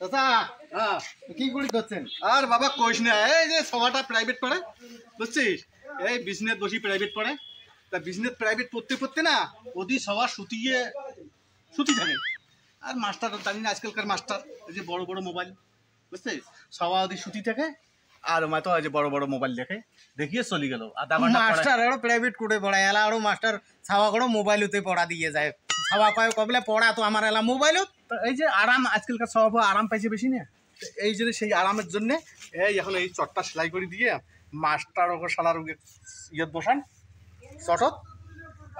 চাচা হ্যাঁ কি করি করছেন? আর বাবা কইস না, এই যে সবাটা প্রাইভেট পড়ে বুঝছিস, এই বিজনেস বসি প্রাইভেট পড়ে, তা বিজনেস প্রাইভেট পড়তে পড়তে না ওদি সবার সুতি থাকে। আর মাস্টার জানি না আজকালকার মাস্টার এই যে বড় বড় মোবাইল বুঝছিস, সবার ওদি সুতি থাকে। আর মাতো এই যে বড় বড় মোবাইল দেখিয়ে চলে গেল। আধা ঘন্টা মাস্টার আরো প্রাইভেট করে পড়ায়, এলা আরো মাস্টার ছাওয়া করে মোবাইলতে পড়া দিয়ে যায়। ছাওয়া কয় কবলে পড়া তো আমার এলা মোবাইলত। এই যে আরাম, আজকালকার সব আরাম পাইছে বেশি না, এই যে সেই আরামের জন্য এই এখন এই চটটা সেলাই করে দিয়ে মাস্টার ওকে সালার ইয়ত বসান চটত,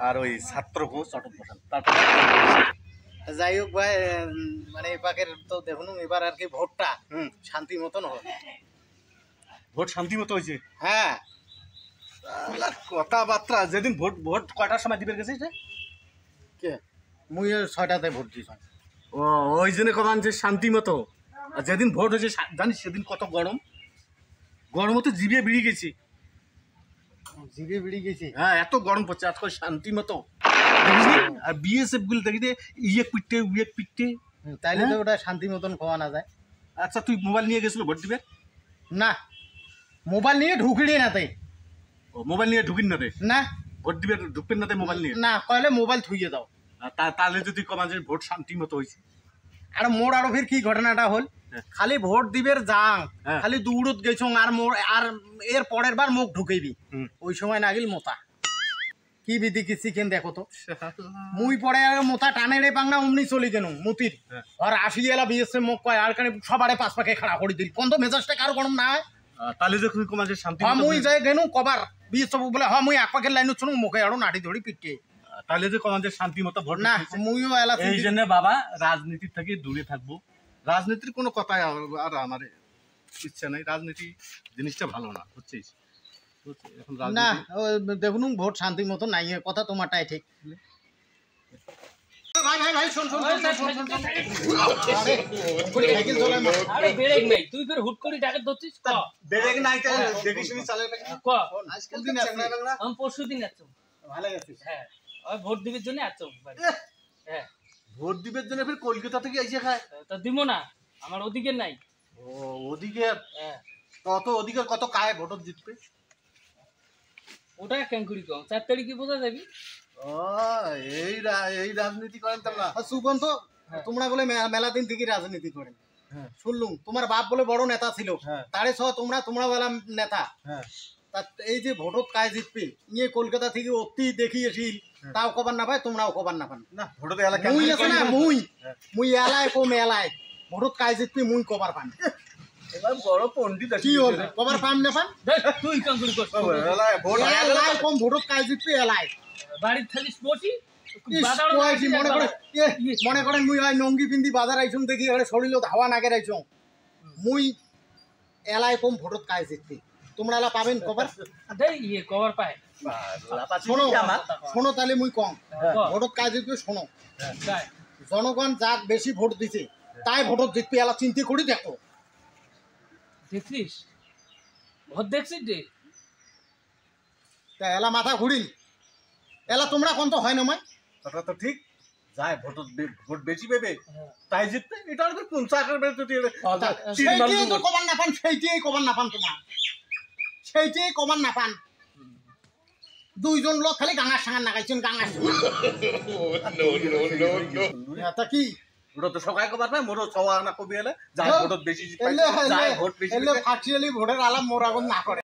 আর ওই ছাত্রকেও চটত বসান। তারপরে যাই হোক ভাই, মানে এপাকের তো দেখুন এবার আর কি ভোটটা শান্তি মতন হয়। ভোট শান্তি মতো হয়েছে। হ্যাঁ কথাবার্তা যেদিন ভোট ভোট কয়টার সময় দিবে গেছিস রে? কে মুই 6টাতে ভোট দিছি। ও ওই জন্য কমান যে শান্তি মতো। আর যেদিন ভোট হয়েছে জানিস সেদিন কত গরম, গরম তো জিভে বেরিয়ে গেছি। জিভে বেড়ে গেছে। হ্যাঁ এত গরম পড়ছে আজকাল শান্তি মতো। আর বিএসএফ গুলো দেখি ইয়ে পিটতে তাইলে তো ওটা শান্তি মতন খাওয়া না যায়। আচ্ছা তুই মোবাইল নিয়ে গেছিল ভোট দিবে? না মোবাইল নিয়ে ঢুকিড়ি না তাই। ও মোবাইল নিয়ে ঢুকিন না রে? না ভোট দিবে ঢুকবেন না তাই মোবাইল নিয়ে? না কইলে মোবাইল থুইয়ে দাও। তাহলে যদি কমান যে ভোট শান্তি মতো হয়েছে। আর মোর আরো ফির কি ঘটনাটা হল, খালি ভোট দিবের যাং খালি দৌড়ত গেছ আর মোর আর এর পরের বার মুখ ঢুকেবি ওই সময় নাগিল মোতা কি বিধি কি চিকেন দেখো তো। মুই পরে আর মোতা টানে রে পাংনা অমনি চলি গেল মতির আর আসি এলা বিএসএ মুখ কয় আর কানে সবারে পাঁচ পাকে খাড়া করে দিল। কোন তো মেজাজটা কার গরম না হয়? তাহলে যে তুই কমান যে শান্তি মুই যাই গেনু কবার বিএসএ বলে হ মুই এক পাকের লাইন শুনু মুখে আরো নাড়ি ধরি পিটে। তাহলে যে কমান যে শান্তি মতো ভোট না মুইও এলা এই জন্য বাবা রাজনীতির থেকে দূরে থাকবো। রাজনীতির কোনো কথাই আর আমার ইচ্ছা নাই। রাজনীতি জিনিসটা ভালো না বুঝছিস। না দেখুন ভোট শান্তি মতো নাই, কথা তোমারটাই ঠিক। ভাই ভাই ভাই শোন শোন সাইকেল চলে আরে ব্রেক নাই, তুই ফের হুট করে ডাকে ধরছিস। ক ব্রেক নাই তো দেখি শুনি চালে ক আজকাল দিন আছে না? আমি পরশু দিন আছো। ভালো আছিস? হ্যাঁ ওই ভোট দিবের জন্য আছো। হ্যাঁ ভোট দিবের জন্য ফের কলকাতা থেকে আইছে খায় তা দিমো না, আমার ওদিকে নাই। ও ওদিকে? হ্যাঁ কত ওদিকে কত কায় ভোট জিতবে? ওটা কেন করি কম 4 তারিখে বোঝা যাবি। ও এই রাজনীতি করেন তোমরা? সুগন্ধ তোমরা বলে মেলা দিন থেকে রাজনীতি করেন শুনলুম, তোমার বাপ বলে বড় নেতা ছিল, তারে সহ তোমরা বলা নেতা। তা এই যে ভোটত কায় জিতবে নিয়ে কলকাতা থেকে অতি দেখিয়েছিল, তাও কবার না পায় তোমরাও কবার না পান না। ভোটত এলাকা মুই আছে না মুই এলায় কম এলায় ভোটত কায় জিতবে মুই কবার পান। এবার বড় পণ্ডিত আছে কি হল কবার পান না পান? তুই কেন করি কর ভোট এলায় কম ভোটত কায় জিতবে এলায় বাড়ির থাকিস বসি মনে করেন মুই হয় নঙ্গি পিন্দি বাজার আইছুম দেখি শরীর হাওয়া নাগে আইছুম মুই এলায় কম ভোটত কায় জিতবে তোমরা এলা পাবেন কবার? দেই ইয়ে কভার পায়। শোনো শোনো তাহলে মুই কম ভোটত কায় জিতবে শোনো। জনগণ যাক বেশি ভোট দিছে তাই ভোটত জিতবে, এলা চিন্তা করি দেখো। দেখছিস ভোট দেখছিস যে তা এলা মাথা ঘুরিল এলা তোমরা কোন তো হয় না মাই কথা তো ঠিক যায় ভোট বেশি পেবে তাই জিতবে। এটা তো কোন চাকর সেইটাই তো কবার না পান, সেইটাই কবার না পান তোমার, সেইটাই কবার না পান। দুইজন লোক খালি গাঙার সাঙার নাগাইছেন গাঙার তা কি ওটা তো সবাই কবার পায় মোটর সবাই না কবি এলে যায় ভোট বেশি যায় ভোট বেশি ফাঁকশিয়ালি ভোটের আলাম মোর আগুন না করে।